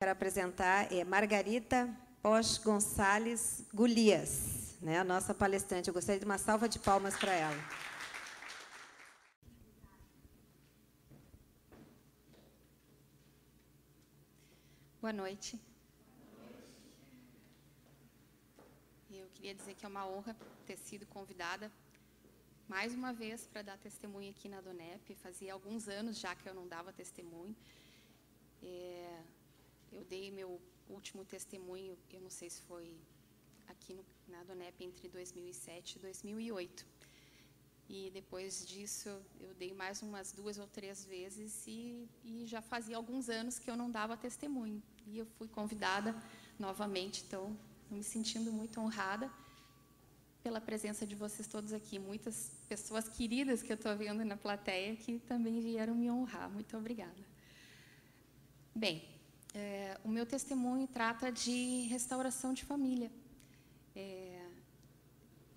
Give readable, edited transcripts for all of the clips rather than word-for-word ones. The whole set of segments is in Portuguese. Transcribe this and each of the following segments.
Quero apresentar Margarita Posch Gonçalves Golias, né, a nossa palestrante. Eu gostaria de uma salva de palmas para ela. Boa noite. Eu queria dizer que é uma honra ter sido convidada mais uma vez para dar testemunho aqui na Donep. Fazia alguns anos já que eu não dava testemunho. Eu dei meu último testemunho, eu não sei se foi aqui na Donep entre 2007 e 2008. E depois disso eu dei mais umas 2 ou 3 vezes e já fazia alguns anos que eu não dava testemunho. E eu fui convidada novamente, então estou me sentindo muito honrada pela presença de vocês todos aqui. Muitas pessoas queridas que eu estou vendo na plateia que também vieram me honrar. Muito obrigada. Bem, o meu testemunho trata de restauração de família.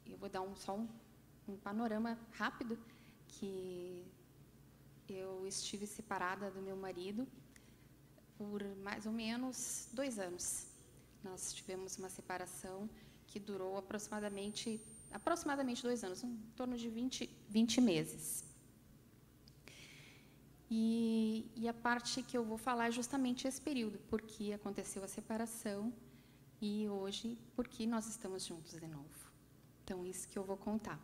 Eu vou dar só um panorama rápido, que eu estive separada do meu marido por mais ou menos 2 anos. Nós tivemos uma separação que durou aproximadamente 2 anos, em torno de 20 meses. E a parte que eu vou falar é justamente esse período, porque aconteceu a separação e hoje, porque nós estamos juntos de novo. Então, isso que eu vou contar.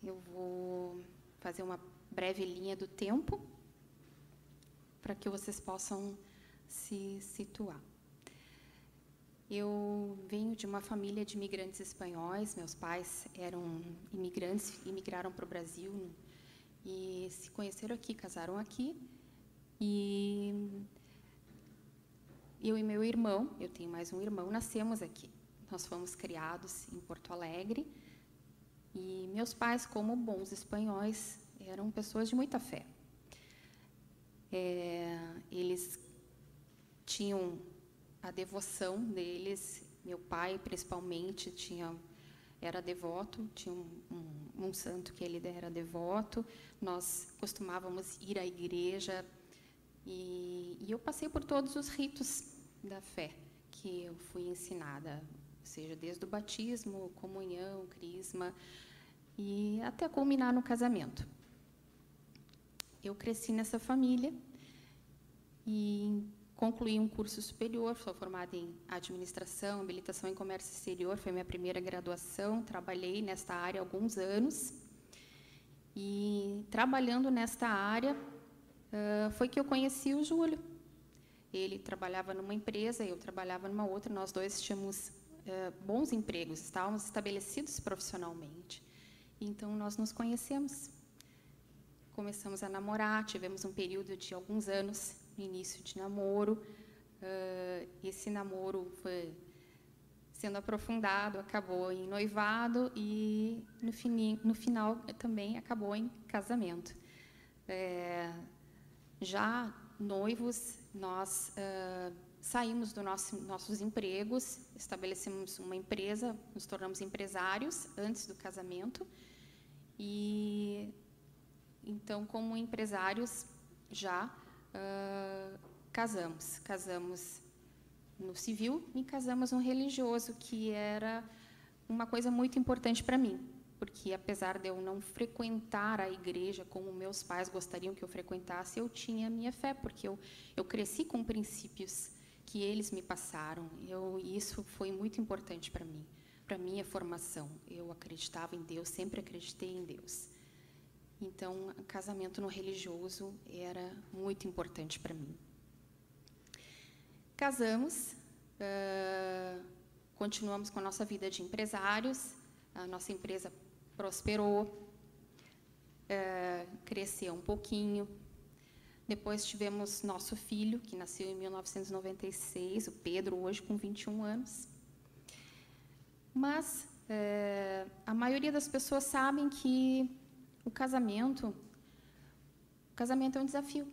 Eu vou fazer uma breve linha do tempo para que vocês possam se situar. Eu venho de uma família de imigrantes espanhóis. Meus pais eram imigrantes, imigraram para o Brasil e se conheceram aqui, casaram aqui. E eu e meu irmão, eu tenho mais um irmão, nascemos aqui. Nós fomos criados em Porto Alegre. E meus pais, como bons espanhóis, eram pessoas de muita fé. Eles tinham a devoção deles. Meu pai, principalmente, era devoto, tinha um santo que ele era devoto. Nós costumávamos ir à igreja e eu passei por todos os ritos da fé que eu fui ensinada, ou seja, desde o batismo, comunhão, crisma, e até culminar no casamento. Eu cresci nessa família e concluí um curso superior, sou formada em administração, habilitação em comércio exterior, foi minha primeira graduação, trabalhei nesta área há alguns anos. E trabalhando nesta área, foi que eu conheci o Júlio. Ele trabalhava numa empresa, eu trabalhava numa outra, nós dois tínhamos bons empregos, estávamos estabelecidos profissionalmente. Então, nós nos conhecemos. Começamos a namorar, tivemos um período de alguns anos no início de namoro. Esse namoro foi sendo aprofundado, acabou em noivado e, no final, também acabou em casamento. Já noivos, nós saímos dos nossos empregos, estabelecemos uma empresa, nos tornamos empresários antes do casamento. E, então, como empresários, já casamos no civil e casamos no religioso, que era uma coisa muito importante para mim, porque, apesar de eu não frequentar a igreja como meus pais gostariam que eu frequentasse, eu tinha a minha fé, porque eu cresci com princípios que eles me passaram. E isso foi muito importante para mim, para a minha formação. Eu acreditava em Deus, sempre acreditei em Deus. Então, o casamento no religioso era muito importante para mim. Casamos, continuamos com a nossa vida de empresários, a nossa empresa prosperou, cresceu um pouquinho. Depois tivemos nosso filho, que nasceu em 1996, o Pedro, hoje com 21 anos. Mas a maioria das pessoas sabem que o casamento é um desafio,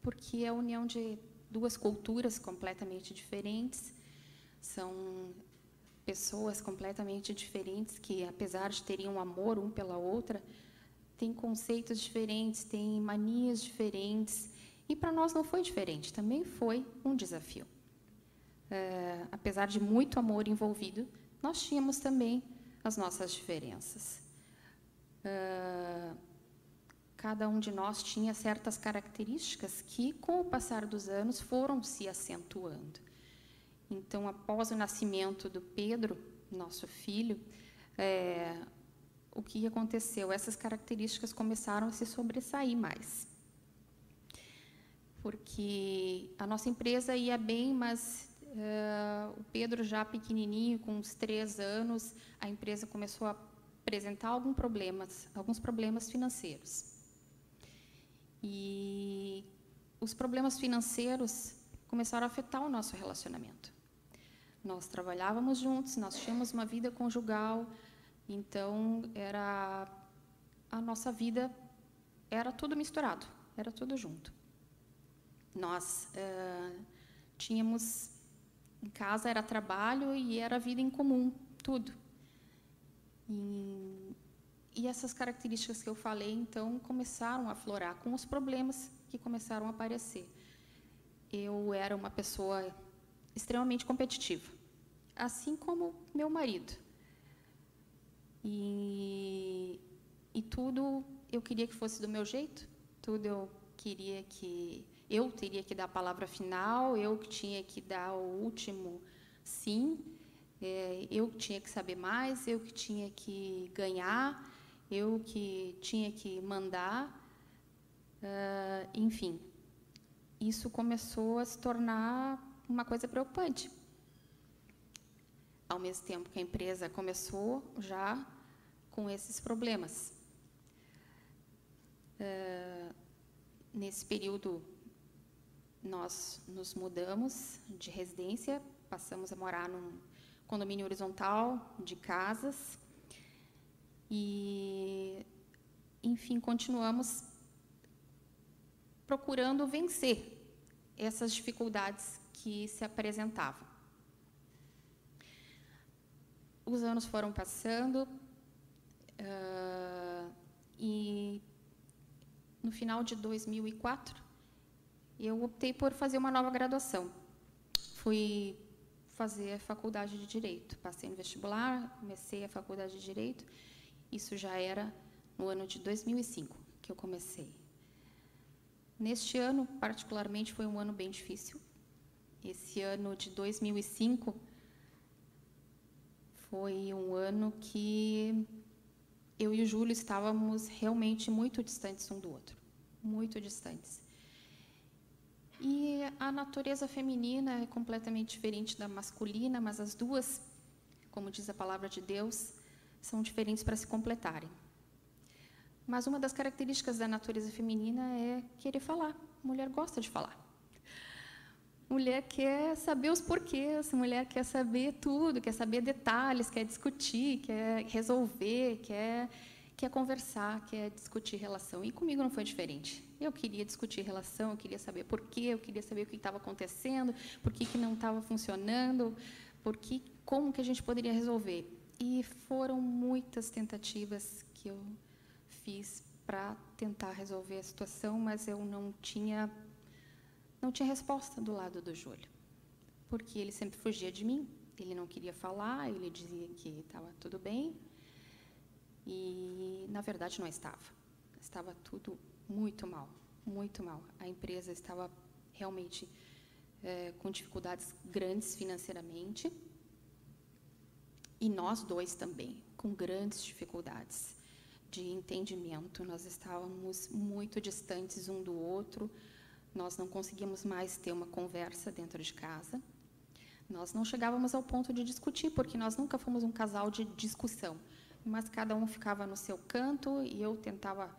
porque é a união de 2 culturas completamente diferentes, são pessoas completamente diferentes que, apesar de terem um amor um pela outra, têm conceitos diferentes, têm manias diferentes E para nós não foi diferente, também foi um desafio. Apesar de muito amor envolvido, nós tínhamos também as nossas diferenças. Cada um de nós tinha certas características que, com o passar dos anos, foram se acentuando. Então, após o nascimento do Pedro, nosso filho, o que aconteceu? Essas características começaram a se sobressair mais. Porque a nossa empresa ia bem, mas o Pedro, já pequenininho, com uns 3 anos, a empresa começou a apresentar alguns problemas financeiros. E os problemas financeiros começaram a afetar o nosso relacionamento. Nós trabalhávamos juntos, nós tínhamos uma vida conjugal, então a nossa vida era tudo misturado, era tudo junto. Nós tínhamos, em casa era trabalho e era vida em comum, tudo. E essas características que eu falei, então, começaram a aflorar com os problemas que começaram a aparecer. Eu era uma pessoa extremamente competitiva, assim como meu marido. E tudo eu queria que fosse do meu jeito, tudo eu queria que eu teria que dar a palavra final, eu que tinha que dar o último sim, eu que tinha que saber mais, eu que tinha que ganhar, eu que tinha que mandar, enfim. Isso começou a se tornar uma coisa preocupante. Ao mesmo tempo que a empresa começou já com esses problemas. Nesse período, nós nos mudamos de residência, passamos a morar num condomínio horizontal de casas e, enfim, continuamos procurando vencer essas dificuldades que se apresentavam. Os anos foram passando e, no final de 2004, eu optei por fazer uma nova graduação. Fui fazer a faculdade de Direito. Passei no vestibular, comecei a faculdade de Direito. Isso já era no ano de 2005 que eu comecei. Neste ano, particularmente, foi um ano bem difícil. Esse ano de 2005 foi um ano que eu e o Júlio estávamos realmente muito distantes um do outro, muito distantes. E a natureza feminina é completamente diferente da masculina, mas as duas, como diz a palavra de Deus, são diferentes para se completarem. Mas uma das características da natureza feminina é querer falar. A mulher gosta de falar. Mulher quer saber os porquês, mulher quer saber tudo, quer saber detalhes, quer discutir, quer resolver, quer conversar, quer discutir relação. E comigo não foi diferente. Eu queria discutir relação, eu queria saber porquê, eu queria saber o que estava acontecendo, por que não estava funcionando, como que a gente poderia resolver. E foram muitas tentativas que eu fiz para tentar resolver a situação, mas eu não tinha resposta do lado do Júlio, porque ele sempre fugia de mim, ele não queria falar, ele dizia que estava tudo bem, e, na verdade, não estava. Estava tudo muito mal, muito mal. A empresa estava realmente com dificuldades grandes financeiramente, e nós dois também, com grandes dificuldades de entendimento. Nós estávamos muito distantes um do outro, nós não conseguíamos mais ter uma conversa dentro de casa. Nós não chegávamos ao ponto de discutir, porque nós nunca fomos um casal de discussão, mas cada um ficava no seu canto e eu tentava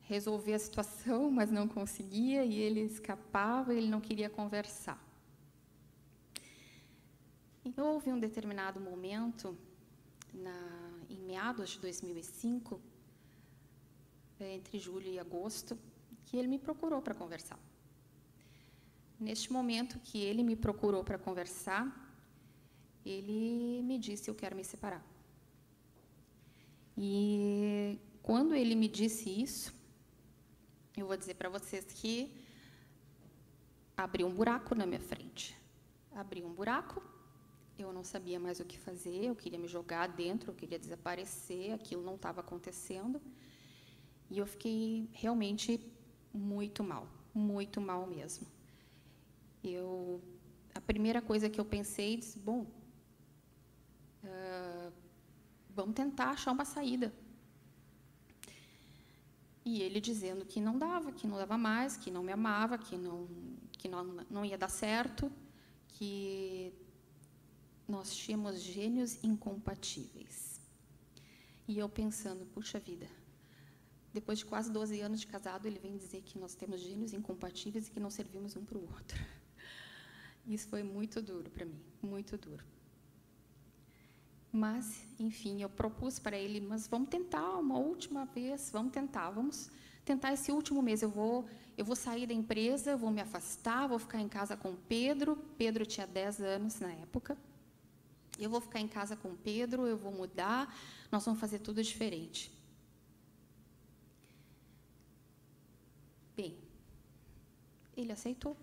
resolver a situação, mas não conseguia, e ele escapava, ele não queria conversar. E houve um determinado momento, em meados de 2005, entre julho e agosto, que ele me procurou para conversar. Neste momento que ele me procurou para conversar, ele me disse: eu quero me separar. E quando ele me disse isso, eu vou dizer para vocês que abriu um buraco na minha frente. Abriu um buraco, eu não sabia mais o que fazer, eu queria me jogar dentro, eu queria desaparecer, aquilo não estava acontecendo. E eu fiquei realmente muito mal mesmo. A primeira coisa que eu pensei, disse, bom, vamos tentar achar uma saída. E ele dizendo que não dava mais, que não me amava, que não ia dar certo, que nós tínhamos gênios incompatíveis. E eu pensando, puxa vida, depois de quase 12 anos de casado, ele vem dizer que nós temos gênios incompatíveis e que não servimos um para o outro. Isso foi muito duro para mim, muito duro. Mas, enfim, eu propus para ele, mas vamos tentar uma última vez, vamos tentar esse último mês. Eu vou sair da empresa, eu vou me afastar, vou ficar em casa com o Pedro. Pedro tinha 10 anos na época. Eu vou ficar em casa com o Pedro, eu vou mudar, nós vamos fazer tudo diferente. Bem, ele aceitou.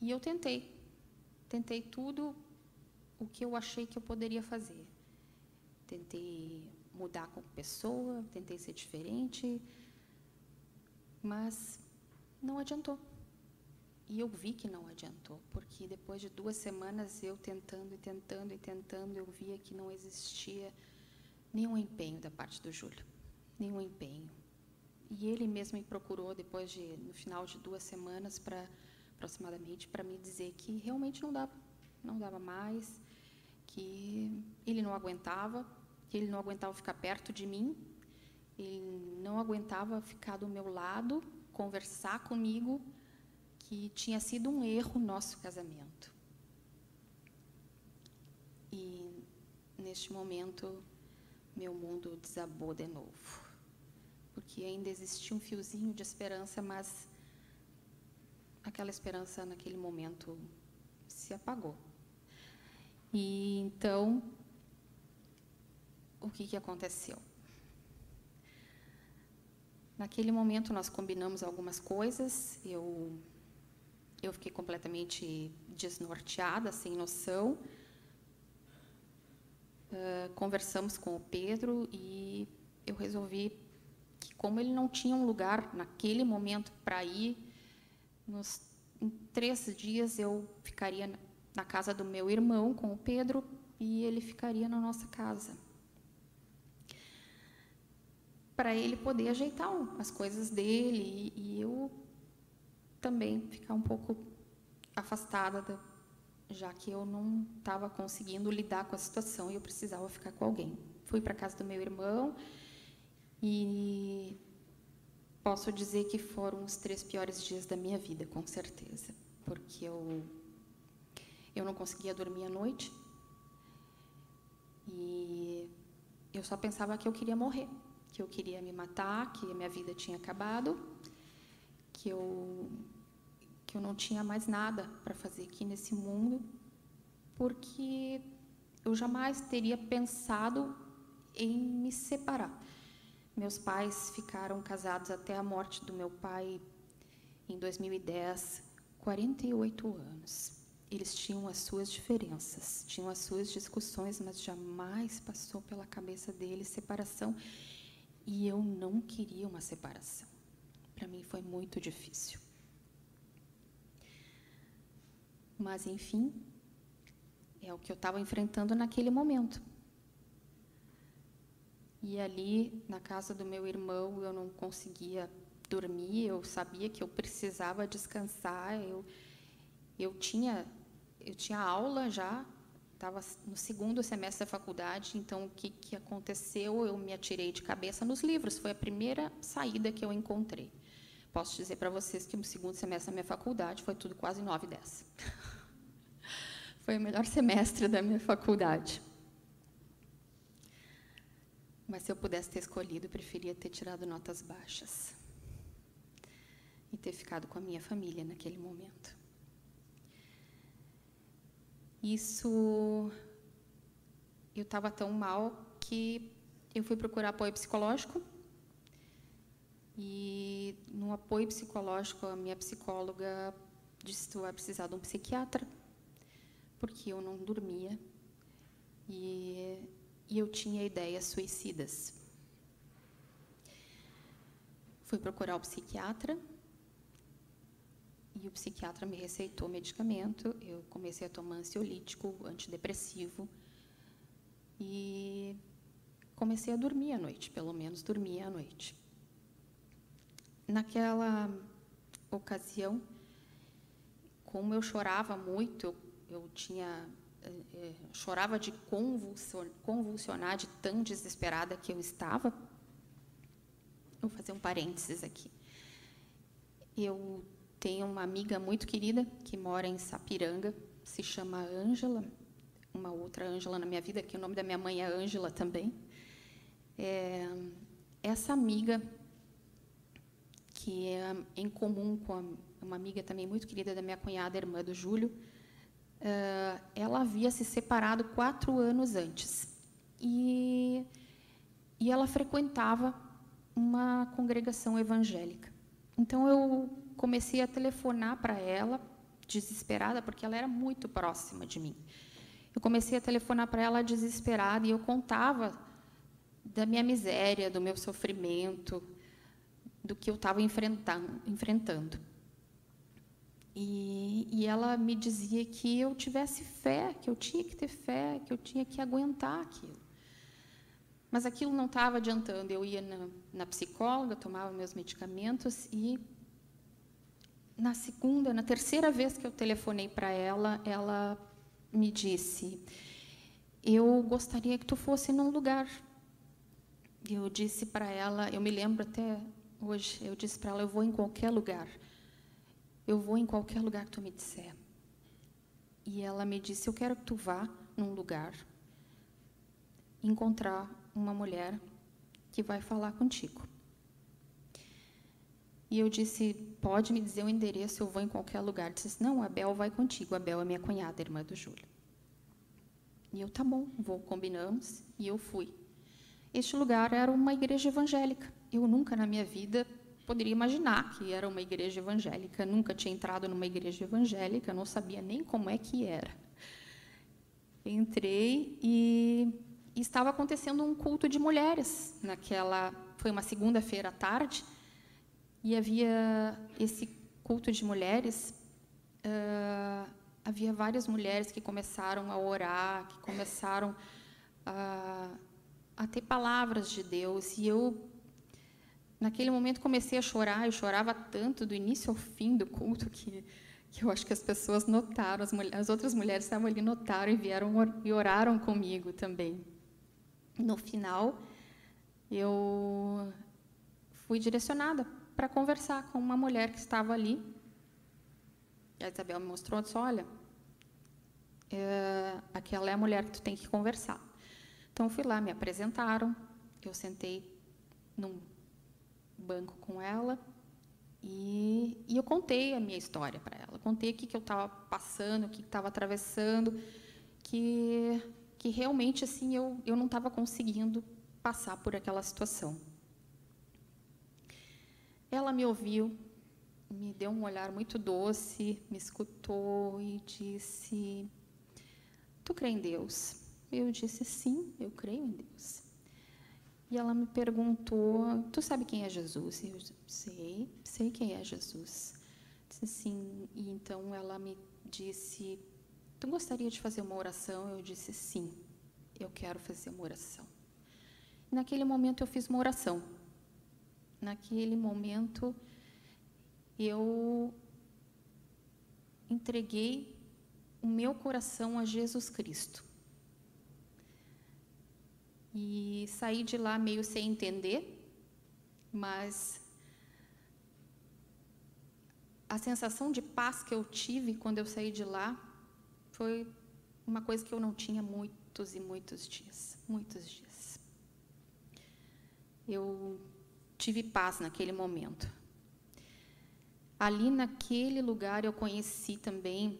E eu tentei tudo o que eu achei que eu poderia fazer. Tentei mudar como pessoa, tentei ser diferente, mas não adiantou. E eu vi que não adiantou, porque depois de 2 semanas eu tentando, eu via que não existia nenhum empenho da parte do Júlio, nenhum empenho. E ele mesmo me procurou no final de 2 semanas, aproximadamente, para me dizer que realmente não dava mais, que ele não aguentava ficar perto de mim, ele não aguentava ficar do meu lado, conversar comigo, que tinha sido um erro o nosso casamento. E, neste momento, meu mundo desabou de novo, porque ainda existia um fiozinho de esperança, mas aquela esperança, naquele momento, se apagou. E, então, o que aconteceu? Naquele momento, nós combinamos algumas coisas, eu fiquei completamente desnorteada, sem noção. Conversamos com o Pedro e eu resolvi que, como ele não tinha um lugar naquele momento para ir, em 3 dias eu ficaria na casa do meu irmão com o Pedro e ele ficaria na nossa casa, para ele poder ajeitar as coisas dele e eu também ficar um pouco afastada, já que eu não estava conseguindo lidar com a situação e eu precisava ficar com alguém. Fui para a casa do meu irmão e posso dizer que foram os 3 piores dias da minha vida, com certeza, porque eu não conseguia dormir à noite e eu só pensava que eu queria morrer, que eu queria me matar, que a minha vida tinha acabado, que eu não tinha mais nada para fazer aqui nesse mundo, porque eu jamais teria pensado em me separar. Meus pais ficaram casados até a morte do meu pai em 2010, 48 anos. Eles tinham as suas diferenças, tinham as suas discussões, mas jamais passou pela cabeça deles separação. E eu não queria uma separação. Para mim foi muito difícil. Mas, enfim, é o que eu estava enfrentando naquele momento. E ali, na casa do meu irmão, eu não conseguia dormir, eu sabia que eu precisava descansar, eu tinha aula já, estava no 2º semestre da faculdade, então o que aconteceu? Eu me atirei de cabeça nos livros, foi a primeira saída que eu encontrei. Posso dizer para vocês que o 2º semestre da minha faculdade foi tudo quase 9, 10. Foi o melhor semestre da minha faculdade. Mas se eu pudesse ter escolhido, eu preferia ter tirado notas baixas e ter ficado com a minha família naquele momento. Eu estava tão mal que eu fui procurar apoio psicológico E no apoio psicológico, a minha psicóloga disse que tu vai precisar de um psiquiatra, porque eu não dormia e eu tinha ideias suicidas. Fui procurar o psiquiatra e o psiquiatra me receitou medicamento. Eu comecei a tomar ansiolítico, antidepressivo e comecei a dormir à noite, pelo menos dormia à noite. Naquela ocasião, como eu chorava muito, eu chorava de convulsionar, de tão desesperada que eu estava. Vou fazer um parênteses aqui. Eu tenho uma amiga muito querida que mora em Sapiranga, se chama Ângela, uma outra Ângela na minha vida, que o nome da minha mãe é Ângela também. Essa amiga, que é em comum com uma amiga também muito querida da minha cunhada, irmã do Júlio, ela havia se separado 4 anos antes. E ela frequentava uma congregação evangélica. Então, eu comecei a telefonar para ela, desesperada, porque ela era muito próxima de mim. Eu comecei a telefonar para ela desesperada e eu contava da minha miséria, do meu sofrimento, do que eu estava enfrentando. E ela me dizia que eu tivesse fé, que eu tinha que ter fé, que eu tinha que aguentar aquilo. Mas aquilo não estava adiantando. Eu ia na psicóloga, tomava meus medicamentos e na terceira vez que eu telefonei para ela, ela me disse: eu gostaria que tu fosse num lugar. Eu disse para ela, eu me lembro até hoje, eu disse para ela: eu vou em qualquer lugar. Eu vou em qualquer lugar que tu me disser. E ela me disse: eu quero que tu vá num lugar encontrar uma mulher que vai falar contigo. E eu disse: pode me dizer o endereço, eu vou em qualquer lugar. Disse: não, a Bel vai contigo. A Bel é minha cunhada, irmã do Júlio. E eu: tá bom, combinamos. E eu fui. Este lugar era uma igreja evangélica. Eu nunca na minha vida poderia imaginar que era uma igreja evangélica. Nunca tinha entrado numa igreja evangélica, não sabia nem como é que era. Entrei e estava acontecendo um culto de mulheres. Foi uma segunda-feira à tarde, e havia esse culto de mulheres. Havia várias mulheres que começaram a orar, que começaram a ter palavras de Deus. E eu, naquele momento, comecei a chorar. Eu chorava tanto do início ao fim do culto que eu acho que as pessoas notaram, as outras mulheres estavam ali, notaram e vieram e oraram comigo também. No final, eu fui direcionada para conversar com uma mulher que estava ali. E a Isabel me mostrou, disse: olha, aquela é a mulher que tu tem que conversar. Então, eu fui lá, me apresentaram, eu sentei num banco com ela e eu contei a minha história para ela. Contei o que eu estava passando, o que estava atravessando, que realmente assim eu não estava conseguindo passar por aquela situação. Ela me ouviu, me deu um olhar muito doce, me escutou e disse: tu crê em Deus? Eu disse: sim, eu creio em Deus. E ela me perguntou: tu sabe quem é Jesus? Eu disse: sei quem é Jesus. Disse sim. E então ela me disse: tu gostaria de fazer uma oração? Eu disse: sim, eu quero fazer uma oração. Naquele momento eu fiz uma oração. Naquele momento eu entreguei o meu coração a Jesus Cristo. E saí de lá meio sem entender, mas a sensação de paz que eu tive quando eu saí de lá foi uma coisa que eu não tinha muitos e muitos dias. Muitos dias. Eu tive paz naquele momento. Ali naquele lugar eu conheci também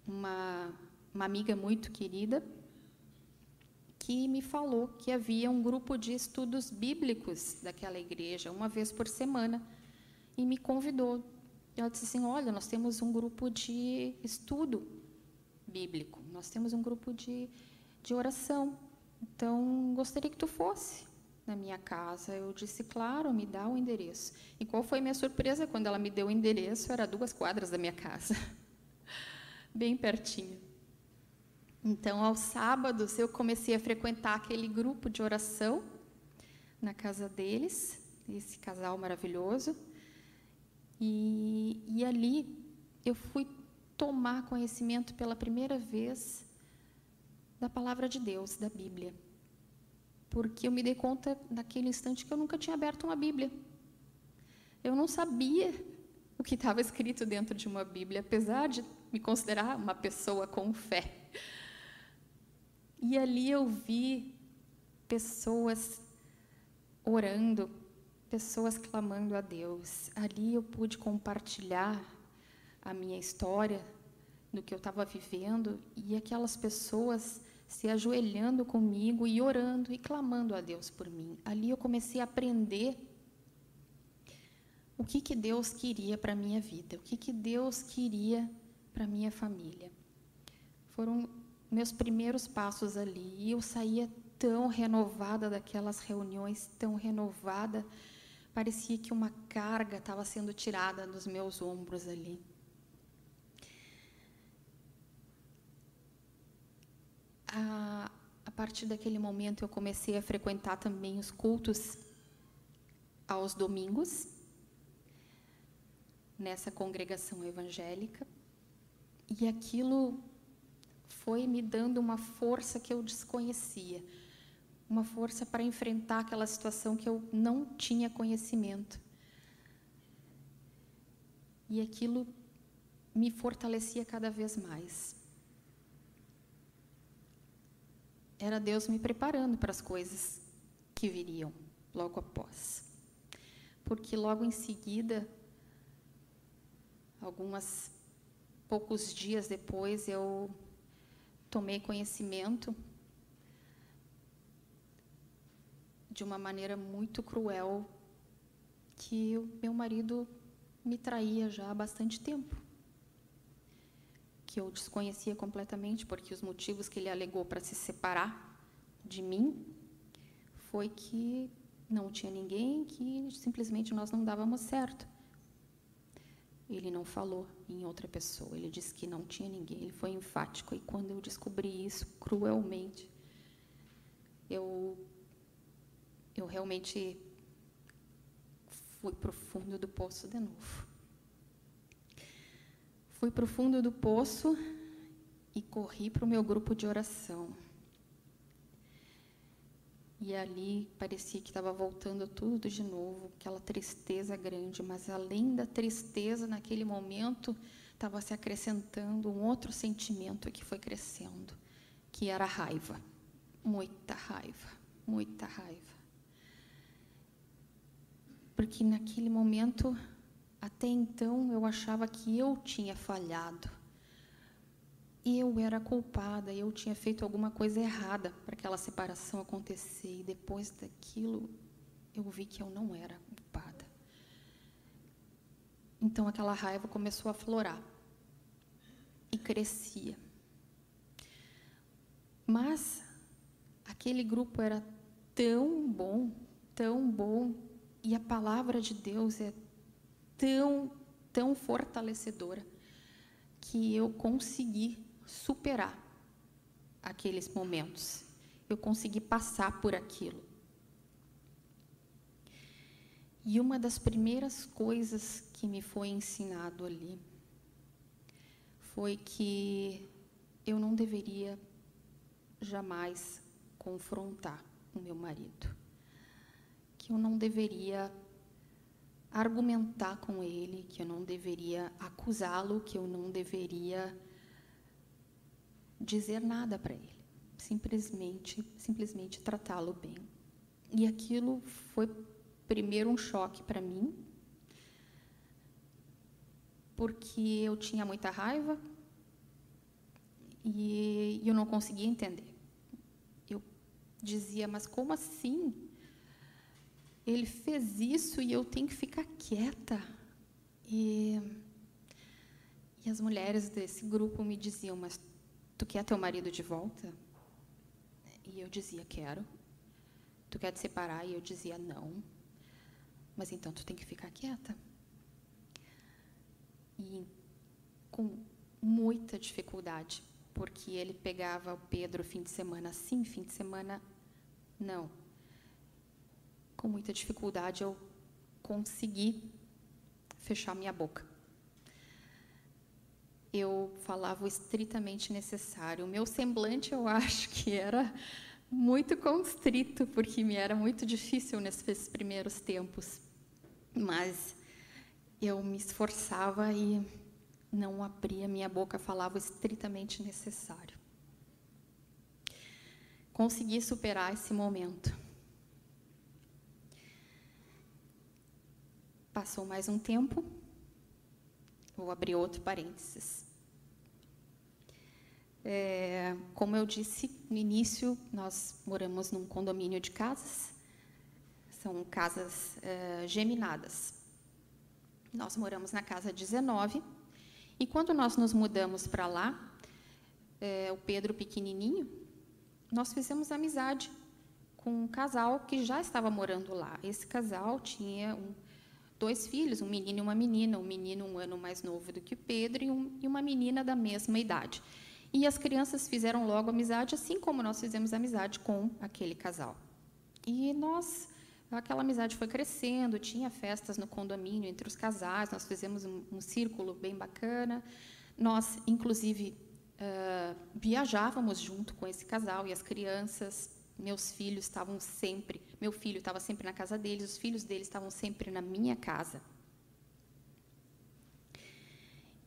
uma amiga muito querida, que me falou que havia um grupo de estudos bíblicos daquela igreja, uma vez por semana, e me convidou. Ela disse assim, olha, nós temos um grupo de estudo bíblico, nós temos um grupo de oração, então gostaria que tu fosse na minha casa. Eu disse, claro, me dá o endereço. E qual foi a minha surpresa? Quando ela me deu o endereço, era 2 quadras da minha casa, bem pertinho. Então, aos sábados, eu comecei a frequentar aquele grupo de oração na casa deles, esse casal maravilhoso, e ali eu fui tomar conhecimento pela primeira vez da palavra de Deus, da Bíblia. Porque eu me dei conta naquele instante que eu nunca tinha aberto uma Bíblia. Eu não sabia o que estava escrito dentro de uma Bíblia, apesar de me considerar uma pessoa com fé. E ali eu vi pessoas orando, pessoas clamando a Deus. Ali eu pude compartilhar a minha história, do que eu estava vivendo, e aquelas pessoas se ajoelhando comigo e orando e clamando a Deus por mim. Ali eu comecei a aprender o que Deus queria para a minha vida, o que Deus queria para a minha família. Foram meus primeiros passos ali, e eu saía tão renovada daquelas reuniões, tão renovada, parecia que uma carga estava sendo tirada dos meus ombros ali. A partir daquele momento, eu comecei a frequentar também os cultos aos domingos, nessa congregação evangélica, e aquilo foi me dando uma força que eu desconhecia, uma força para enfrentar aquela situação que eu não tinha conhecimento. E aquilo me fortalecia cada vez mais. Era Deus me preparando para as coisas que viriam logo após. Porque logo em seguida, poucos dias depois, eu tomei conhecimento de uma maneira muito cruel que o meu marido me traía já há bastante tempo, que eu desconhecia completamente, porque os motivos que ele alegou para se separar de mim foi que não tinha ninguém, que simplesmente nós não dávamos certo. Ele não falou em outra pessoa, ele disse que não tinha ninguém, ele foi enfático. E quando eu descobri isso, cruelmente, eu realmente fui para o fundo do poço de novo. Fui para o fundo do poço e corri para o meu grupo de oração. E ali parecia que estava voltando tudo de novo, aquela tristeza grande, mas além da tristeza, naquele momento, estava se acrescentando um outro sentimento que foi crescendo, que era a raiva. Muita raiva, muita raiva. Porque naquele momento, até então, eu achava que eu tinha falhado. Eu era culpada, eu tinha feito alguma coisa errada para aquela separação acontecer. E depois daquilo, eu vi que eu não era culpada. Então, aquela raiva começou a aflorar. E crescia. Mas, aquele grupo era tão bom, e a palavra de Deus é tão fortalecedora, que eu consegui superar aqueles momentos. Eu consegui passar por aquilo. E uma das primeiras coisas que me foi ensinado ali foi que eu não deveria jamais confrontar o meu marido, que eu não deveria argumentar com ele, que eu não deveria acusá-lo, que eu não deveria dizer nada para ele, simplesmente tratá-lo bem. E aquilo foi primeiro um choque para mim, porque eu tinha muita raiva e eu não conseguia entender. Eu dizia, mas como assim? Ele fez isso e eu tenho que ficar quieta. E as mulheres desse grupo me diziam, mas tu quer teu marido de volta? E eu dizia, quero. Tu quer te separar? E eu dizia, não. Mas então tu tem que ficar quieta. E com muita dificuldade, porque ele pegava o Pedro fim de semana sim, fim de semana não. Com muita dificuldade eu consegui fechar minha boca. Eu falava o estritamente necessário. O meu semblante, eu acho que era muito constrito, porque me era muito difícil nesses primeiros tempos. Mas eu me esforçava e não abria minha boca, falava o estritamente necessário. Consegui superar esse momento. Passou mais um tempo, vou abrir outro parênteses. Como eu disse no início, nós moramos num condomínio de casas, são casas geminadas. Nós moramos na casa 19, e quando nós nos mudamos para lá, o Pedro pequenininho, nós fizemos amizade com um casal que já estava morando lá. Esse casal tinha dois filhos, um menino e uma menina, um menino 1 ano mais novo do que o Pedro e uma menina da mesma idade. E as crianças fizeram logo amizade, assim como nós fizemos amizade com aquele casal. E aquela amizade foi crescendo, tinha festas no condomínio entre os casais, nós fizemos um círculo bem bacana. Nós, inclusive, viajávamos junto com esse casal e as crianças. Meu filho estava sempre na casa deles, os filhos deles estavam sempre na minha casa.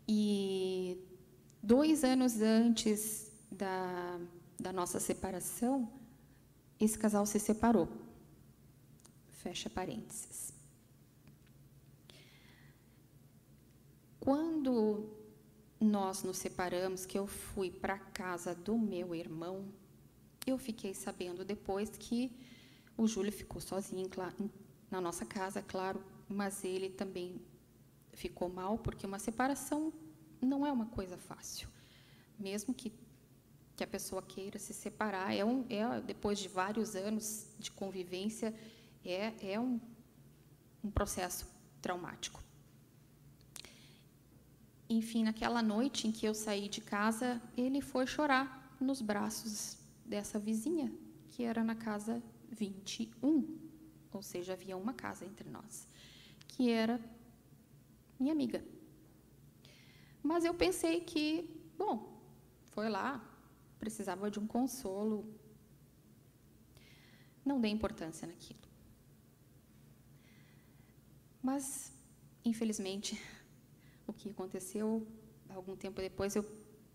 E 2 anos antes da nossa separação, esse casal se separou. Fecha parênteses. Quando nós nos separamos, que eu fui para a casa do meu irmão, eu fiquei sabendo depois que o Júlio ficou sozinho na nossa casa, claro, mas ele também ficou mal, porque uma separação não é uma coisa fácil. Mesmo que a pessoa queira se separar, depois de vários anos de convivência, é um processo traumático. Enfim, naquela noite em que eu saí de casa, ele foi chorar nos braços dessa vizinha, que era na casa 21, ou seja, havia uma casa entre nós, que era minha amiga. Mas eu pensei que, bom, foi lá, precisava de um consolo, não dei importância naquilo. Mas, infelizmente, o que aconteceu, algum tempo depois, eu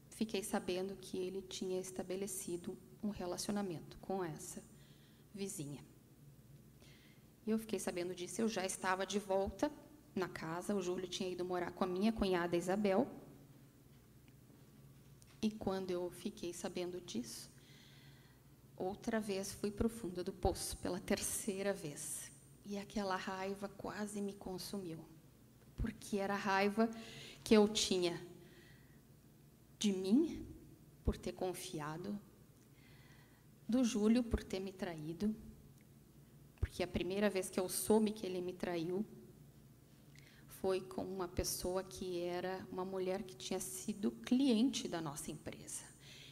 fiquei sabendo que ele tinha estabelecido um relacionamento com essa vizinha. E eu fiquei sabendo disso, eu já estava de volta na casa, o Júlio tinha ido morar com a minha cunhada Isabel. E quando eu fiquei sabendo disso, outra vez fui para o fundo do poço, pela 3ª vez. E aquela raiva quase me consumiu, porque era a raiva que eu tinha de mim, por ter confiado, do Júlio, por ter me traído, porque a primeira vez que eu soube que ele me traiu foi com uma pessoa que era uma mulher que tinha sido cliente da nossa empresa.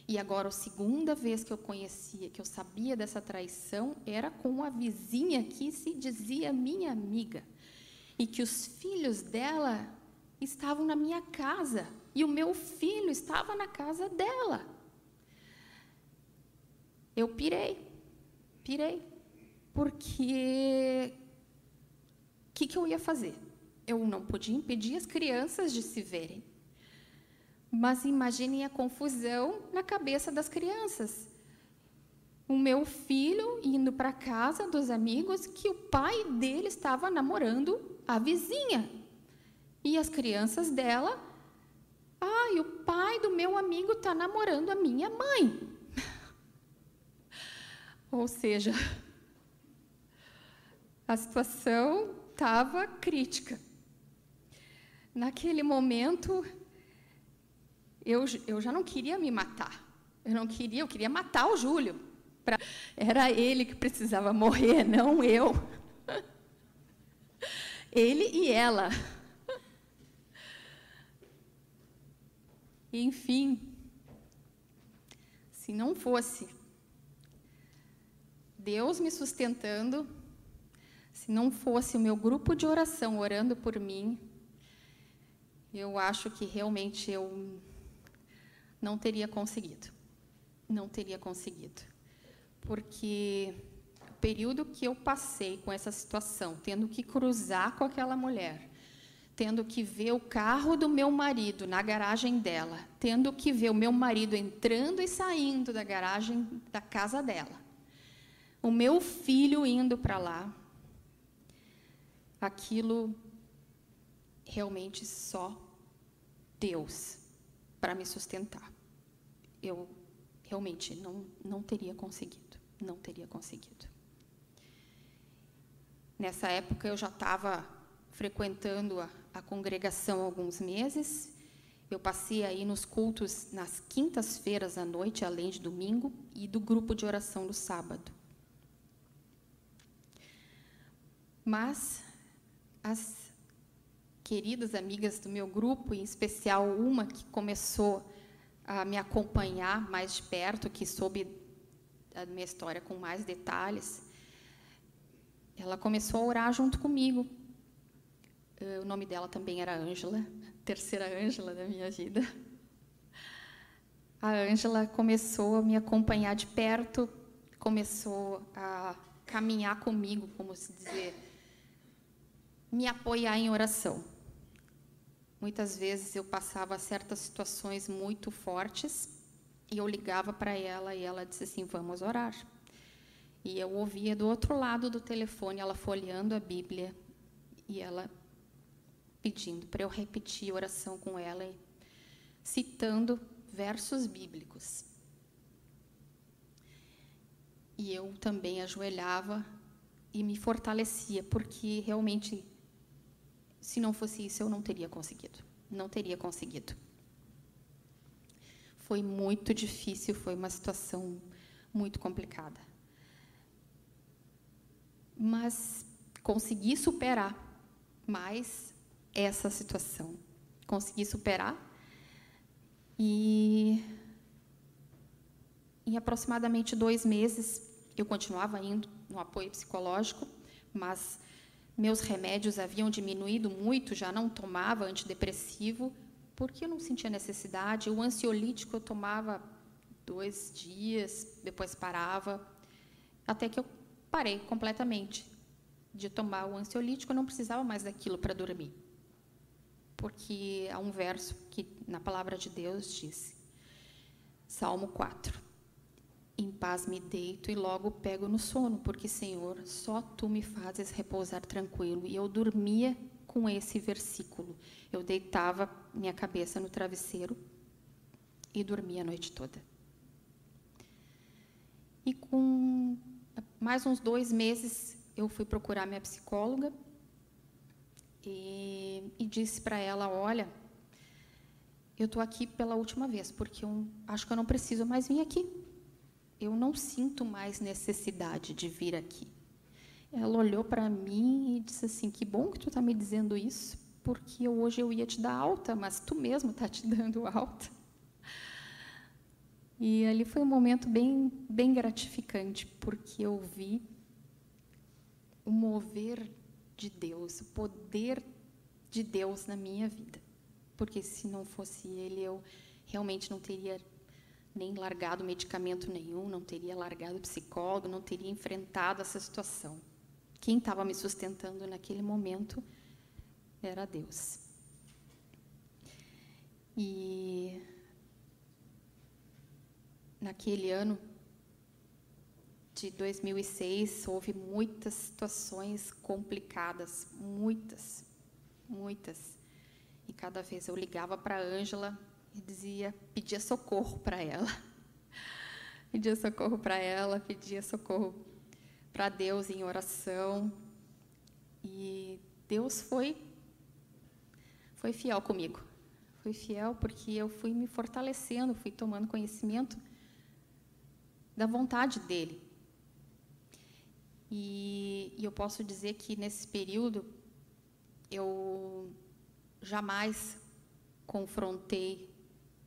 E agora, a segunda vez que eu conhecia, que eu sabia dessa traição, era com a vizinha que se dizia minha amiga, e que os filhos dela estavam na minha casa, e o meu filho estava na casa dela. Eu pirei, porque o que eu ia fazer? Eu não podia impedir as crianças de se verem, mas imaginem a confusão na cabeça das crianças. O meu filho indo para a casa dos amigos que o pai dele estava namorando a vizinha, e as crianças dela, e o pai do meu amigo está namorando a minha mãe. Ou seja, a situação estava crítica. naquele momento, eu já não queria me matar. Eu queria matar o Júlio. Era ele que precisava morrer, não eu. Ele e ela. Enfim, se não fosse Deus me sustentando, se não fosse o meu grupo de oração orando por mim, eu acho que realmente eu não teria conseguido. Não teria conseguido. Porque o período que eu passei com essa situação, tendo que cruzar com aquela mulher, tendo que ver o carro do meu marido na garagem dela, tendo que ver o meu marido entrando e saindo da garagem da casa dela, o meu filho indo para lá, aquilo realmente só Deus para me sustentar. Eu realmente não teria conseguido, não teria conseguido. Nessa época eu já estava frequentando a congregação há alguns meses. Eu passei aí nos cultos nas quintas-feiras à noite, além de domingo, e do grupo de oração no sábado. Mas as queridas amigas do meu grupo, em especial uma que começou a me acompanhar mais de perto, que soube a minha história com mais detalhes, ela começou a orar junto comigo. O nome dela também era Ângela, terceira Ângela da minha vida. A Ângela começou a me acompanhar de perto, começou a caminhar comigo, como se dizer, me apoiar em oração. Muitas vezes eu passava certas situações muito fortes e eu ligava para ela e ela disse assim, vamos orar. E eu ouvia do outro lado do telefone, ela folheando a Bíblia e ela pedindo para eu repetir a oração com ela, citando versos bíblicos. E eu também ajoelhava e me fortalecia, porque realmente, se não fosse isso, eu não teria conseguido. Não teria conseguido. Foi muito difícil, foi uma situação muito complicada. Mas consegui superar mais essa situação. Consegui superar e em aproximadamente 2 meses eu continuava indo no apoio psicológico, mas meus remédios haviam diminuído muito, já não tomava antidepressivo, porque eu não sentia necessidade. O ansiolítico eu tomava 2 dias, depois parava, até que eu parei completamente de tomar o ansiolítico, eu não precisava mais daquilo para dormir. Porque há um verso que na palavra de Deus diz, Salmo 4, em paz me deito e logo pego no sono, porque, Senhor, só Tu me fazes repousar tranquilo. E eu dormia com esse versículo. Eu deitava minha cabeça no travesseiro e dormia a noite toda. E com mais uns 2 meses, eu fui procurar minha psicóloga e disse para ela, olha, eu estou aqui pela última vez, porque eu acho que eu não preciso mais vir aqui. Eu não sinto mais necessidade de vir aqui. Ela olhou para mim e disse assim, que bom que tu está me dizendo isso, porque hoje eu ia te dar alta, mas tu mesmo está te dando alta. E ali foi um momento bem gratificante, porque eu vi o mover de Deus, o poder de Deus na minha vida. Porque se não fosse Ele, eu realmente não teria nem largado medicamento nenhum, não teria largado psicólogo, não teria enfrentado essa situação. Quem estava me sustentando naquele momento era Deus. E naquele ano de 2006, houve muitas situações complicadas, muitas. E cada vez eu ligava para a Ângela e pedia socorro para ela. Pedia socorro para ela, pedia socorro para Deus em oração. E Deus foi foi fiel comigo. Foi fiel porque eu fui me fortalecendo, fui tomando conhecimento da vontade dele. E eu posso dizer que, nesse período, eu jamais confrontei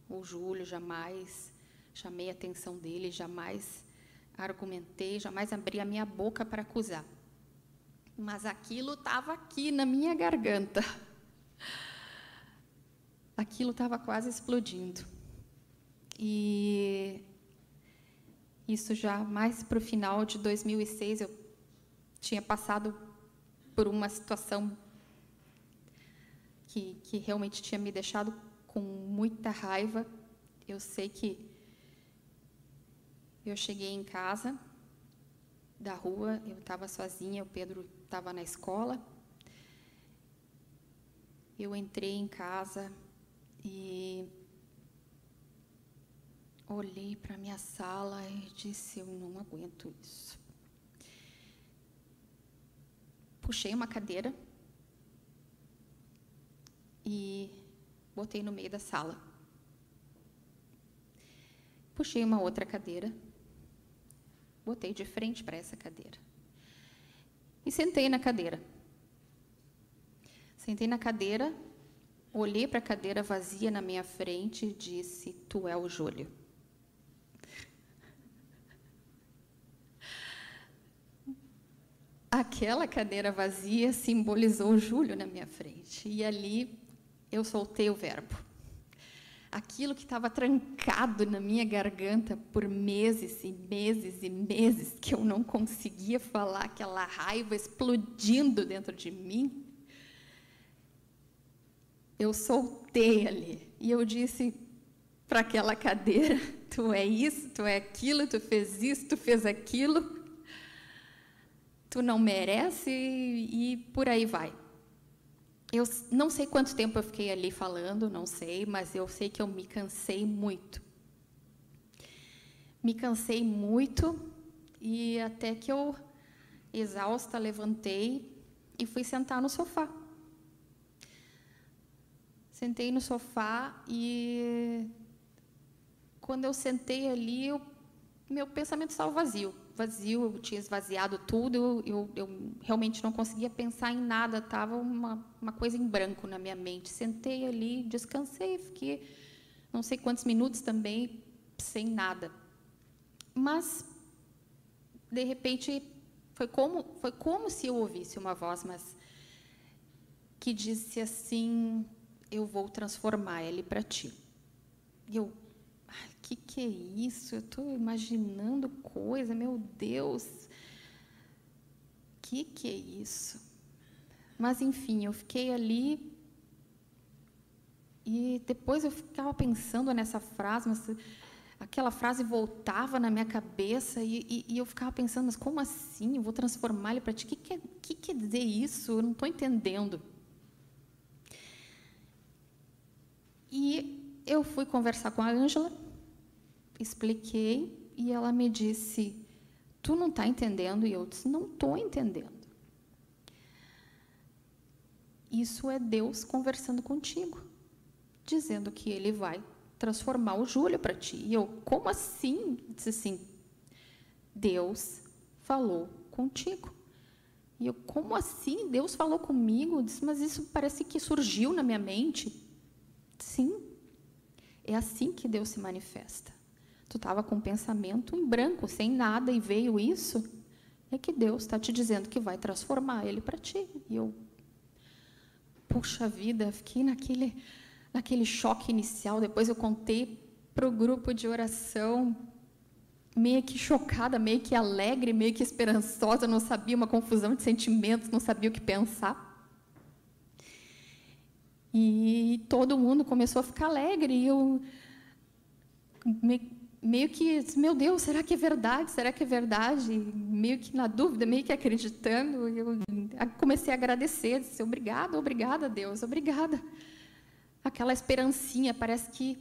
o Júlio, jamais chamei a atenção dele, jamais argumentei, jamais abri a minha boca para acusar. Mas aquilo estava aqui na minha garganta. Aquilo estava quase explodindo. E isso já mais para o final de 2006, eu tinha passado por uma situação que realmente tinha me deixado com muita raiva. Eu sei que eu cheguei em casa da rua, eu estava sozinha, o Pedro estava na escola. Eu entrei em casa e olhei para a minha sala e disse: eu não aguento isso. Puxei uma cadeira e botei no meio da sala. Puxei uma outra cadeira, botei de frente para essa cadeira. E sentei na cadeira. Sentei na cadeira, olhei para a cadeira vazia na minha frente e disse: tu é o Júlio. Aquela cadeira vazia simbolizou o Júlio na minha frente. E ali eu soltei o verbo. Aquilo que estava trancado na minha garganta por meses e meses e meses, que eu não conseguia falar, aquela raiva explodindo dentro de mim, eu soltei ali. E eu disse para aquela cadeira: tu é isso, tu é aquilo, tu fez isso, tu fez aquilo, tu não merece, e por aí vai. Eu não sei quanto tempo eu fiquei ali falando, não sei, mas eu sei que eu me cansei muito. Me cansei muito, e até que eu, exausta, levantei e fui sentar no sofá. Sentei no sofá e, quando eu sentei ali, meu pensamento estava vazio. Eu tinha esvaziado tudo, eu realmente não conseguia pensar em nada, estava uma coisa em branco na minha mente. Sentei ali, descansei, fiquei não sei quantos minutos também, sem nada. Mas, de repente, foi como se eu ouvisse uma voz, mas que disse assim: eu vou transformar ele para ti. E eu: que é isso? Eu estou imaginando coisa, meu Deus. Que é isso? Mas, enfim, eu fiquei ali e depois eu ficava pensando nessa frase, mas aquela frase voltava na minha cabeça e eu ficava pensando: mas como assim? Eu vou transformar ele para ti? Que quer dizer isso? Eu não estou entendendo. E eu fui conversar com a Ângela, expliquei, e ela me disse: tu não está entendendo? E eu disse: não estou entendendo. Isso é Deus conversando contigo, dizendo que Ele vai transformar o Júlio para ti. E eu: como assim? Disse assim: Deus falou contigo. E eu: como assim? Deus falou comigo? Disse: mas isso parece que surgiu na minha mente. Sim, é assim que Deus se manifesta. Tu estava com um pensamento em branco, sem nada, e veio isso, é que Deus está te dizendo que vai transformar ele para ti. E eu, puxa vida, fiquei naquele choque inicial. Depois eu contei para o grupo de oração, meio que chocada, meio que alegre, meio que esperançosa, não sabia, uma confusão de sentimentos, não sabia o que pensar. E todo mundo começou a ficar alegre, e eu meio que, meu Deus, será que é verdade? Será que é verdade? Meio que na dúvida, meio que acreditando, eu comecei a agradecer, disse: obrigada, Deus, obrigada. Aquela esperancinha parece que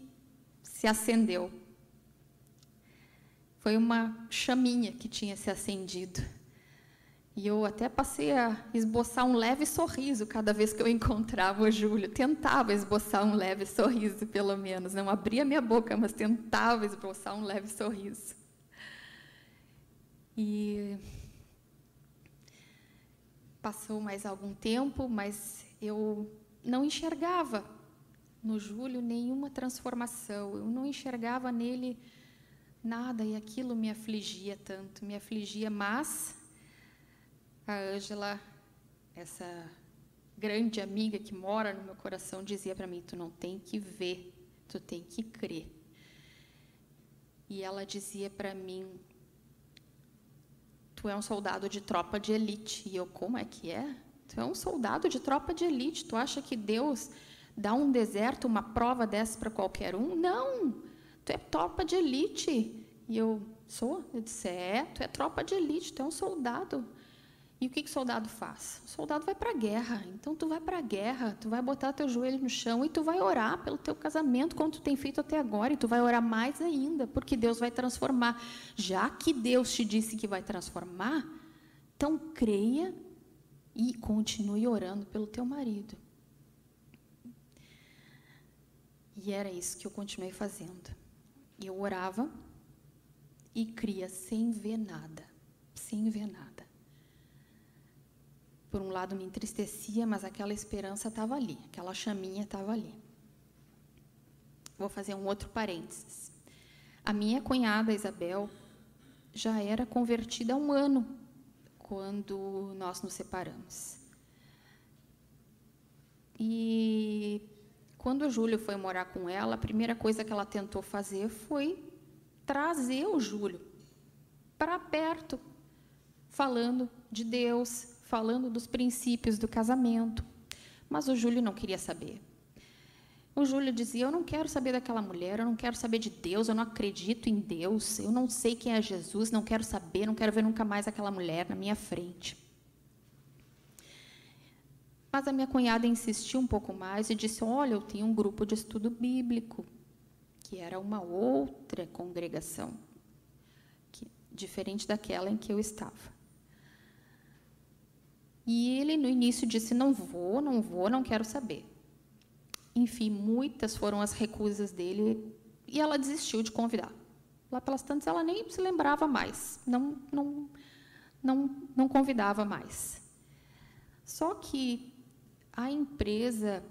se acendeu. Foi uma chaminha que tinha se acendido. E eu até passei a esboçar um leve sorriso cada vez que eu encontrava o Júlio. Tentava esboçar um leve sorriso, pelo menos. Não abria minha boca, mas tentava esboçar um leve sorriso. E passou mais algum tempo, mas eu não enxergava no Júlio nenhuma transformação. Eu não enxergava nele nada, e aquilo me afligia tanto, me afligia, mas a Ângela, essa grande amiga que mora no meu coração, dizia para mim: tu não tem que ver, tu tem que crer. E ela dizia para mim: tu é um soldado de tropa de elite. E eu: como é que é? Tu é um soldado de tropa de elite. Tu acha que Deus dá um deserto, uma prova dessa para qualquer um? Não, tu é tropa de elite. E eu: sou? Eu disse: tu é tropa de elite, tu é um soldado. E o que o soldado faz? O soldado vai para a guerra. Então, tu vai para a guerra, tu vai botar teu joelho no chão e tu vai orar pelo teu casamento, como tu tem feito até agora, e tu vai orar mais ainda, porque Deus vai transformar. Já que Deus te disse que vai transformar, então creia e continue orando pelo teu marido. E era isso que eu continuei fazendo. Eu orava e cria sem ver nada, sem ver nada. Por um lado me entristecia, mas aquela esperança estava ali, aquela chaminha estava ali. Vou fazer um outro parênteses. A minha cunhada, Isabel, já era convertida há 1 ano, quando nós nos separamos. E quando o Júlio foi morar com ela, a primeira coisa que ela tentou fazer foi trazer o Júlio para perto, falando de Deus, falando dos princípios do casamento. Mas o Júlio não queria saber. O Júlio dizia: eu não quero saber daquela mulher, eu não quero saber de Deus, eu não acredito em Deus, eu não sei quem é Jesus, não quero saber, não quero ver nunca mais aquela mulher na minha frente. Mas a minha cunhada insistiu um pouco mais e disse: olha, eu tenho um grupo de estudo bíblico, que era uma outra congregação, diferente daquela em que eu estava. E ele, no início, disse: não vou, não quero saber. Enfim, muitas foram as recusas dele e ela desistiu de convidar. Lá pelas tantas, ela nem se lembrava mais, não convidava mais. Só que a empresa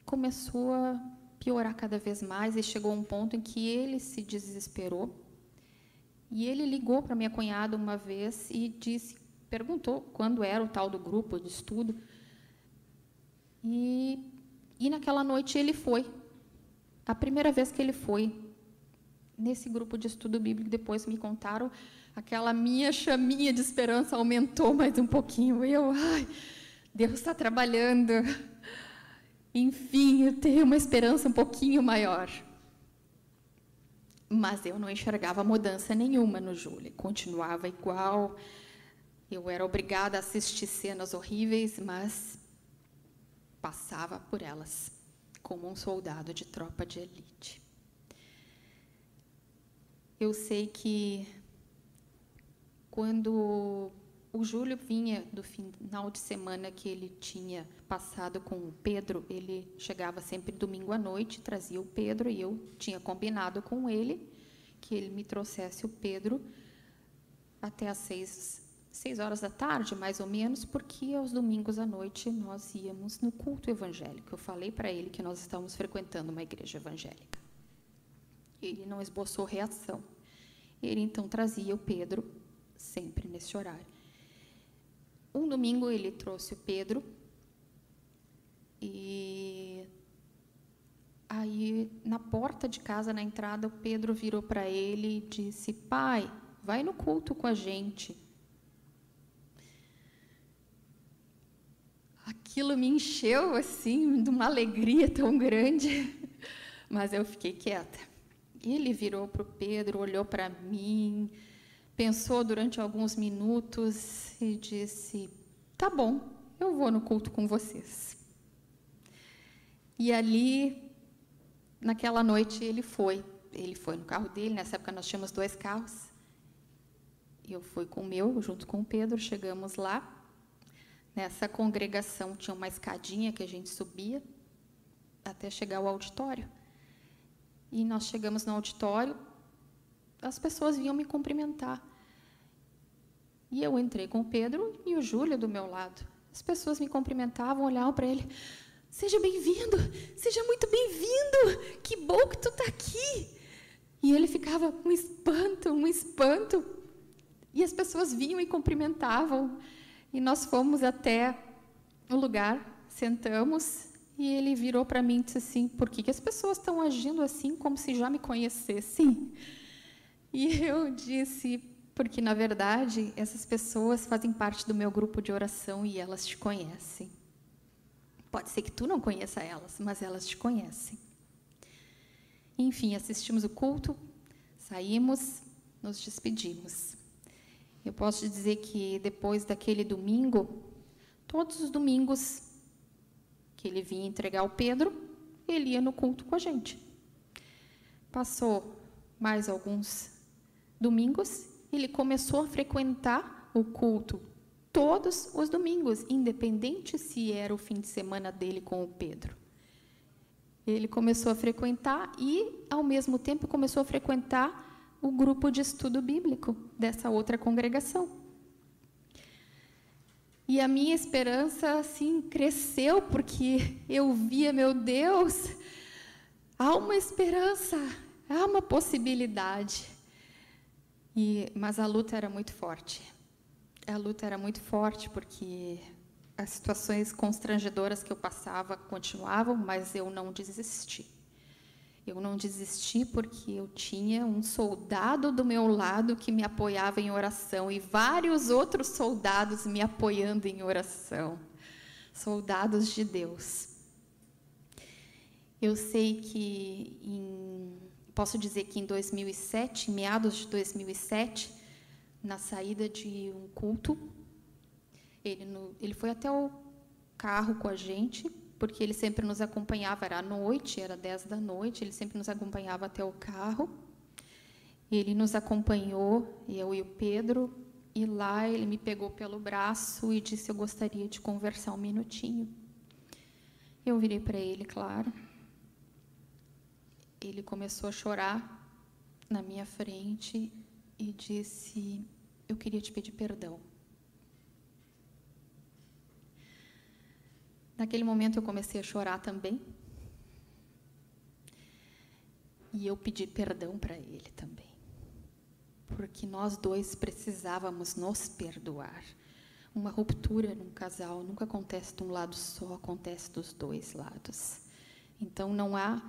começou a piorar cada vez mais e chegou a um ponto em que ele se desesperou. E ele ligou para minha cunhada uma vez e perguntou quando era o tal do grupo de estudo. E naquela noite ele foi. A primeira vez que ele foi nesse grupo de estudo bíblico, depois me contaram, aquela minha chaminha de esperança aumentou mais um pouquinho. Ai, Deus está trabalhando. Enfim, eu tenho uma esperança um pouquinho maior. Mas eu não enxergava mudança nenhuma no Júlio. Continuava igual. Eu era obrigada a assistir cenas horríveis, mas passava por elas, como um soldado de tropa de elite. Eu sei que, quando o Júlio vinha do final de semana que ele tinha passado com o Pedro, ele chegava sempre domingo à noite, trazia o Pedro, e eu tinha combinado com ele que ele me trouxesse o Pedro até às 6 horas da tarde, mais ou menos, porque aos domingos à noite nós íamos no culto evangélico. Eu falei para ele que nós estávamos frequentando uma igreja evangélica. Ele não esboçou reação. Ele, então, trazia o Pedro sempre nesse horário. Um domingo ele trouxe o Pedro e aí, na porta de casa, na entrada, o Pedro virou para ele e disse: pai, vai no culto com a gente. Aquilo me encheu, assim, de uma alegria tão grande, mas eu fiquei quieta. Ele virou para o Pedro, olhou para mim, pensou durante alguns minutos e disse: tá bom, eu vou no culto com vocês. E ali, naquela noite, ele foi no carro dele. Nessa época nós tínhamos 2 carros. eu fui junto com o Pedro, chegamos lá. Nessa congregação tinha uma escadinha que a gente subia até chegar ao auditório. E nós chegamos no auditório, as pessoas vinham me cumprimentar. E eu entrei com o Pedro e o Júlio do meu lado. As pessoas me cumprimentavam, olhavam para ele. Seja bem-vindo, seja muito bem-vindo, que bom que tu está aqui. E ele ficava um espanto. E as pessoas vinham e cumprimentavam. E nós fomos até o lugar, sentamos, e ele virou para mim e disse assim, por que as pessoas estão agindo assim, como se já me conhecessem? E eu disse, porque, na verdade, essas pessoas fazem parte do meu grupo de oração e elas te conhecem. Pode ser que tu não conheça elas, mas elas te conhecem. Enfim, assistimos o culto, saímos, nos despedimos. Eu posso te dizer que, depois daquele domingo, todos os domingos que ele vinha entregar o Pedro, ele ia no culto com a gente. Passou mais alguns domingos, ele começou a frequentar o culto todos os domingos, independente se era o fim de semana dele com o Pedro. Ele começou a frequentar e, ao mesmo tempo, começou a frequentar o grupo de estudo bíblico dessa outra congregação. E a minha esperança, assim, cresceu, porque eu via, meu Deus, há uma esperança, há uma possibilidade. Mas a luta era muito forte. A luta era muito forte, porque as situações constrangedoras que eu passava continuavam, mas eu não desisti. Eu não desisti porque eu tinha um soldado do meu lado que me apoiava em oração e vários outros soldados me apoiando em oração. Soldados de Deus. Eu sei que, posso dizer que em 2007, meados de 2007, na saída de um culto, ele foi até o carro com a gente, porque ele sempre nos acompanhava, era à noite, era 10 da noite, ele sempre nos acompanhava até o carro. Ele nos acompanhou, eu e o Pedro, e lá ele me pegou pelo braço e disse, eu gostaria de conversar um minutinho. Eu virei para ele, claro. Ele começou a chorar na minha frente e disse, eu queria te pedir perdão. Naquele momento eu comecei a chorar também. E eu pedi perdão para ele também. Porque nós dois precisávamos nos perdoar. Uma ruptura num casal nunca acontece de um lado só, acontece dos dois lados. Então não há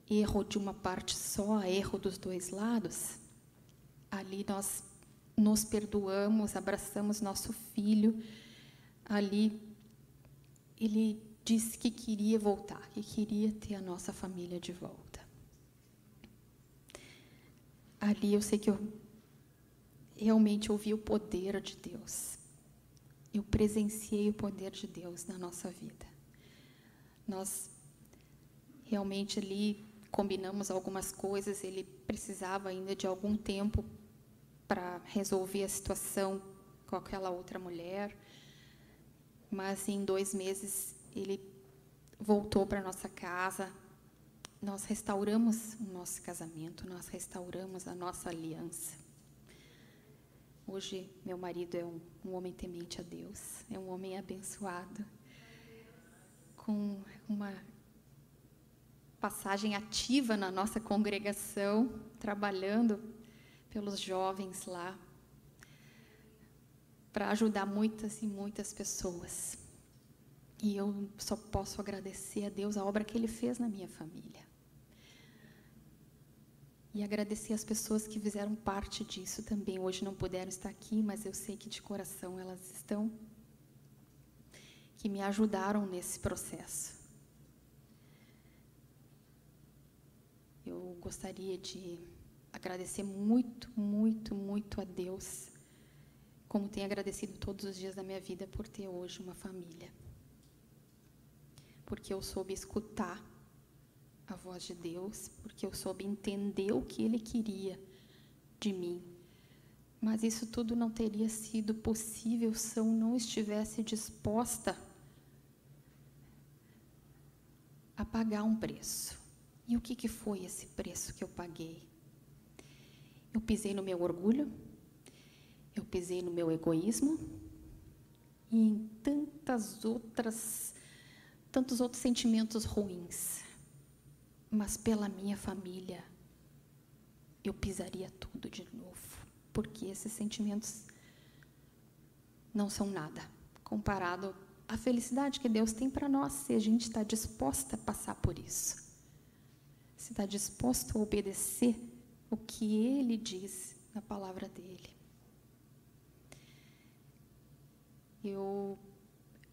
erro de uma parte só, há erro dos dois lados. Ali nós nos perdoamos, abraçamos nosso filho. Ali ele disse que queria voltar, que queria ter a nossa família de volta. Ali eu sei que eu realmente ouvi o poder de Deus. Eu presenciei o poder de Deus na nossa vida. Nós realmente ali combinamos algumas coisas, ele precisava ainda de algum tempo para resolver a situação com aquela outra mulher. Mas em 2 meses ele voltou para a nossa casa, nós restauramos o nosso casamento, nós restauramos a nossa aliança. Hoje meu marido é um homem temente a Deus, é um homem abençoado, com uma passagem ativa na nossa congregação, trabalhando pelos jovens lá, para ajudar muitas e muitas pessoas. E eu só posso agradecer a Deus a obra que Ele fez na minha família. E agradecer as pessoas que fizeram parte disso também. Hoje não puderam estar aqui, mas eu sei que de coração elas estão, que me ajudaram nesse processo. Eu gostaria de agradecer muito, muito, muito a Deus, como tenho agradecido todos os dias da minha vida por ter hoje uma família. Porque eu soube escutar a voz de Deus, porque eu soube entender o que Ele queria de mim, Mas isso tudo não teria sido possível se eu não estivesse disposta a pagar um preço. E o que foi esse preço que eu paguei? Eu pisei no meu orgulho, eu pisei no meu egoísmo e em tantos outros sentimentos ruins. Mas pela minha família, eu pisaria tudo de novo, porque esses sentimentos não são nada comparado à felicidade que Deus tem para nós, se a gente está disposta a passar por isso, se está disposto a obedecer o que Ele diz na palavra dEle. Eu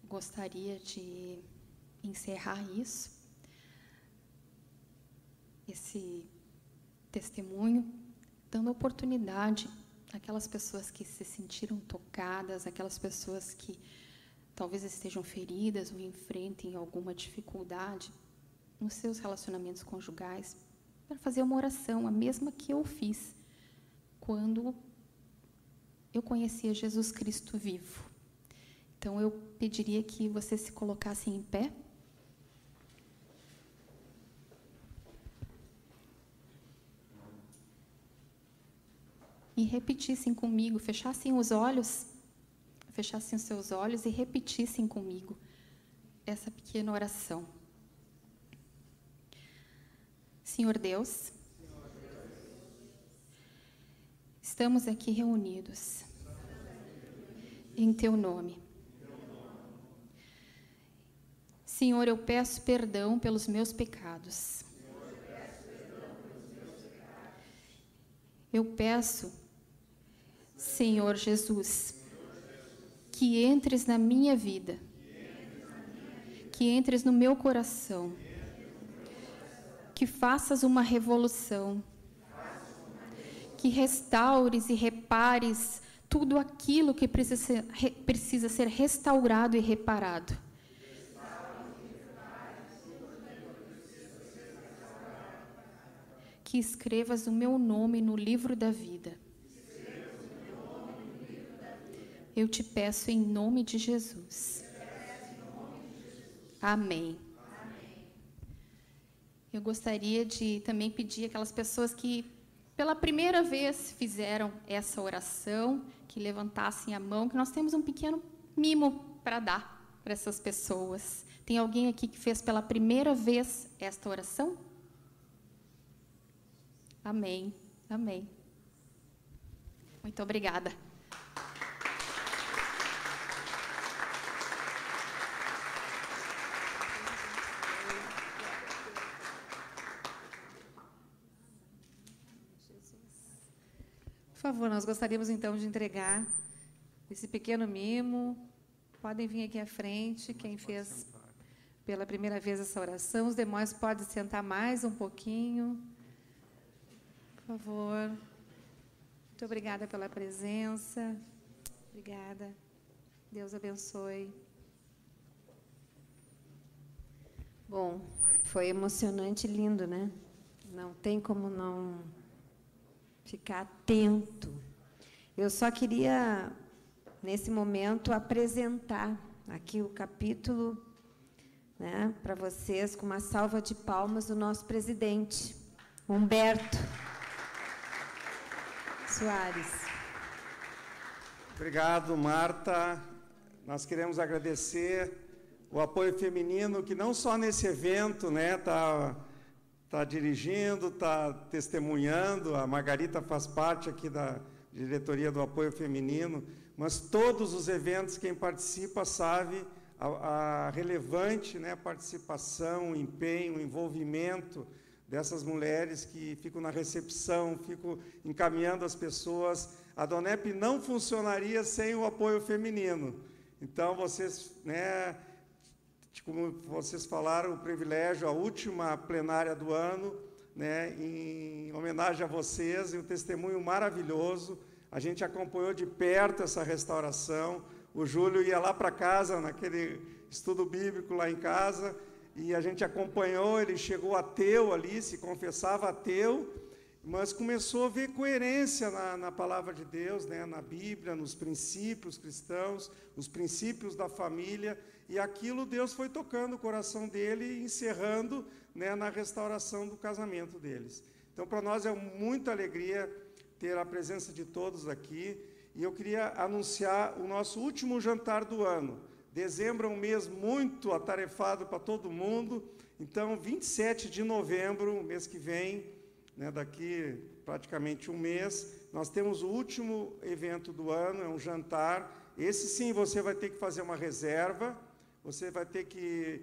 gostaria de encerrar esse testemunho, dando oportunidade àquelas pessoas que se sentiram tocadas, aquelas pessoas que talvez estejam feridas ou enfrentem alguma dificuldade nos seus relacionamentos conjugais, para fazer uma oração, a mesma que eu fiz quando eu conhecia Jesus Cristo vivo. Então, eu pediria que vocês se colocassem em pé. E repetissem comigo, fechassem os seus olhos e repetissem comigo essa pequena oração. Senhor Deus, estamos aqui reunidos em Teu nome. Senhor, eu peço perdão pelos meus pecados. Eu peço, Senhor Jesus, que entres na minha vida, que entres no meu coração, que faças uma revolução, que restaures e repares tudo aquilo que precisa ser restaurado e reparado. Que escrevas o meu nome no livro da vida. Eu te peço em nome de Jesus. Amém. Eu gostaria de também pedir aquelas pessoas que pela primeira vez fizeram essa oração, que levantassem a mão, que nós temos um pequeno mimo para dar para essas pessoas. Tem alguém aqui que fez pela primeira vez esta oração? Amém. Amém. Muito obrigada. Por favor, nós gostaríamos então de entregar esse pequeno mimo. Podem vir aqui à frente, quem fez pela primeira vez essa oração. Os demais podem sentar mais um pouquinho. Por favor. Muito obrigada pela presença. Obrigada. Deus abençoe. Bom, foi emocionante e lindo, né? Não tem como não ficar atento. Eu só queria, nesse momento, apresentar aqui o capítulo, né, para vocês, com uma salva de palmas do nosso presidente, Humberto Soares. Obrigado, Marta. Nós queremos agradecer o apoio feminino, que não só nesse evento, né, está dirigindo, está testemunhando. A Margarita faz parte aqui da diretoria do apoio feminino, mas todos os eventos, quem participa sabe a relevante, né, participação, o empenho, o envolvimento dessas mulheres que ficam na recepção, ficam encaminhando as pessoas. A Donep não funcionaria sem o apoio feminino. Então, vocês, né, como vocês falaram, o privilégio, a última plenária do ano, né, em homenagem a vocês, e um testemunho maravilhoso. A gente acompanhou de perto essa restauração. O Júlio ia lá para casa, naquele estudo bíblico lá em casa, e a gente acompanhou. Ele chegou ateu ali, se confessava ateu, mas começou a ver coerência na palavra de Deus, né, na Bíblia, nos princípios cristãos, os princípios da família, e aquilo Deus foi tocando o coração dele e encerrando, né, na restauração do casamento deles. Então, para nós é muita alegria ter a presença de todos aqui, e eu queria anunciar o nosso último jantar do ano. Dezembro é um mês muito atarefado para todo mundo, então, 27 de novembro, mês que vem, né, daqui praticamente um mês, nós temos o último evento do ano, é um jantar. Esse sim, você vai ter que fazer uma reserva, você vai ter que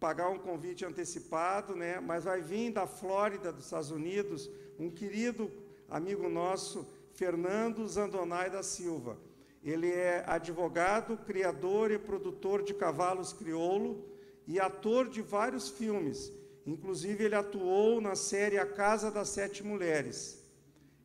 pagar um convite antecipado, né, mas vai vir da Flórida, dos Estados Unidos, um querido amigo nosso, Fernando Zandonai da Silva. Ele é advogado, criador e produtor de cavalos crioulo e ator de vários filmes. Inclusive, ele atuou na série A Casa das Sete Mulheres.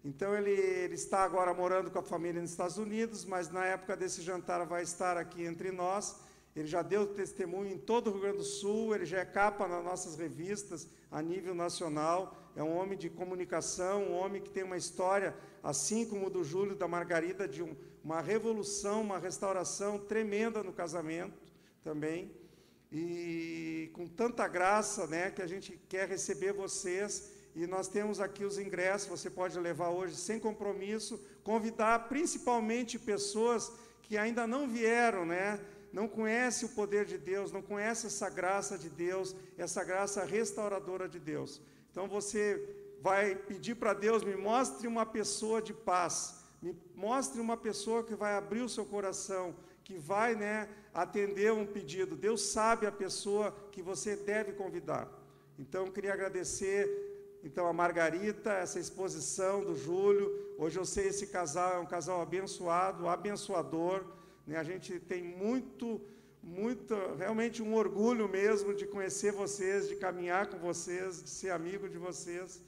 Então, ele está agora morando com a família nos Estados Unidos, mas na época desse jantar vai estar aqui entre nós. Ele já deu testemunho em todo o Rio Grande do Sul, ele já é capa nas nossas revistas a nível nacional. É um homem de comunicação, um homem que tem uma história, assim como o do Júlio e da Margarida, de uma revolução, uma restauração tremenda no casamento também. E com tanta graça, né, que a gente quer receber vocês, e nós temos aqui os ingressos, você pode levar hoje sem compromisso, convidar principalmente pessoas que ainda não vieram, né, não conhecem o poder de Deus, não conhecem essa graça de Deus, essa graça restauradora de Deus. Então você vai pedir para Deus, me mostre uma pessoa de paz, me mostre uma pessoa que vai abrir o seu coração, que vai, né, atender um pedido. Deus sabe a pessoa que você deve convidar. Então, eu queria agradecer então, a Margarita, essa exposição do Júlio. Hoje eu sei esse casal é um casal abençoado, abençoador. Né? A gente tem realmente um orgulho mesmo de conhecer vocês, de caminhar com vocês, de ser amigo de vocês.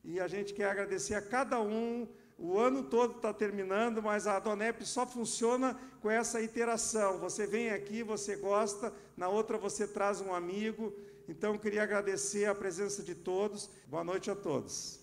E a gente quer agradecer a cada um. O ano todo está terminando, mas a Adonep só funciona com essa interação. Você vem aqui, você gosta, na outra você traz um amigo. Então, eu queria agradecer a presença de todos. Boa noite a todos.